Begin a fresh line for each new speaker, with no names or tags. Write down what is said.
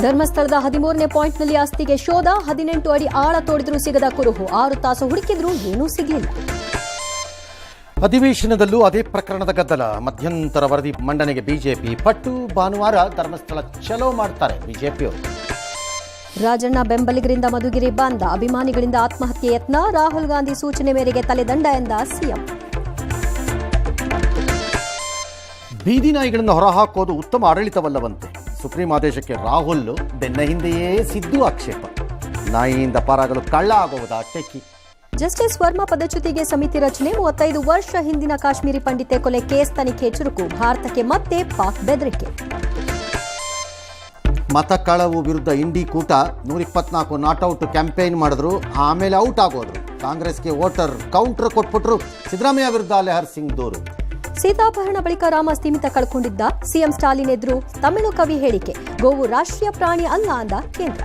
ಧರ್ಮಸ್ಥಳದ 13ನೇ ಪಾಯಿಂಟ್ನಲ್ಲಿ ಅಸ್ಥಿಗೆ ಶೋಧ. 18 ಅಡಿ ಆಳ ತೋಡಿದ್ರೂ ಸಿಗದ ಕುರುಹು. 6 ತಾಸು ಹುಡುಕಿದ್ರೂ ಏನೂ ಸಿಗಲಿಲ್ಲ.
ಅಧಿವೇಶನದಲ್ಲೂ ಅದೇ ಪ್ರಕರಣದ ಗದ್ದಲ. ಮಧ್ಯಂತರ ವರದಿ ಮಂಡನೆಗೆ ಬಿಜೆಪಿ ಪಟ್ಟು. ಭಾನುವಾರ ಧರ್ಮಸ್ಥಳ ಚಲೋ ಮಾಡ್ತಾರೆ ಬಿಜೆಪಿಯವರು.
ರಾಜಣ್ಣ ಬೆಂಬಲಿಗರಿಂದ ಮಧುಗಿರಿ ಬಂದ್. ಅಭಿಮಾನಿಗಳಿಂದ ಆತ್ಮಹತ್ಯೆ ಯತ್ನ. ರಾಹುಲ್ ಗಾಂಧಿ ಸೂಚನೆ ಮೇರೆಗೆ ತಲೆದಂಡ ಎಂದ ಸಿಎಂ.
ಬೀದಿ ನಾಯಿಗಳನ್ನು ಹೊರಹಾಕೋದು ಉತ್ತಮ ಆಡಳಿತವಲ್ಲವಂತೆ. ಸುಪ್ರೀಂ ಆದೇಶಕ್ಕೆ ರಾಹುಲ್ ಬೆನ್ನ ಹಿಂದೆಯೇ ಸಿದ್ದು ಆಕ್ಷೇಪ. ನಾಯಿಯಿಂದ ಪಾರಾಗಲು ಕಳ್ಳ ಆಗುವುದಾ ಟೆಕ್ಕಿ.
ಜಸ್ಟಿಸ್ ವರ್ಮಾ ಪದಚ್ಯುತಿಗೆ ಸಮಿತಿ ರಚನೆ. 35 ವರ್ಷ ಹಿಂದಿನ ಕಾಶ್ಮೀರಿ ಪಂಡಿತೆ ಕೊಲೆ ಕೇಸ್ ತನಿಖೆ ಚುರುಕು. ಭಾರತಕ್ಕೆ ಮತ್ತೆ ಪಾಕ್ ಬೆದರಿಕೆ.
ಮತ ಕಳವು ವಿರುದ್ಧ ಇಂಡಿ ಕೂಟ. 124 ನಾಟ್ಔಟ್ ಕ್ಯಾಂಪೇನ್ ಮಾಡಿದ್ರು, ಆಮೇಲೆ ಔಟ್ ಆಗೋದ್ರು. ಕಾಂಗ್ರೆಸ್ಗೆ ವೋಟರ್ ಕೌಂಟರ್ ಕೊಟ್ಬಿಟ್ರು. ಸಿದ್ದರಾಮಯ್ಯ ವಿರುದ್ಧ ಲೆಹರ್ ಸಿಂಗ್ ದೂರು.
ಸೀತಾಪಹರಣ ಬಳಿಕ ರಾಮ ಸ್ಥಿಮಿತ ಕಳ್ಕೊಂಡಿದ್ದ. ಸಿಎಂ ಸ್ಟಾಲಿನ್ ಎದುರು ತಮಿಳು ಕವಿ ಹೇಳಿಕೆ. ಗೋವು ರಾಷ್ಟ್ರೀಯ ಪ್ರಾಣಿ ಅಲ್ಲ ಅಂದ ಕೇಂದ್ರ.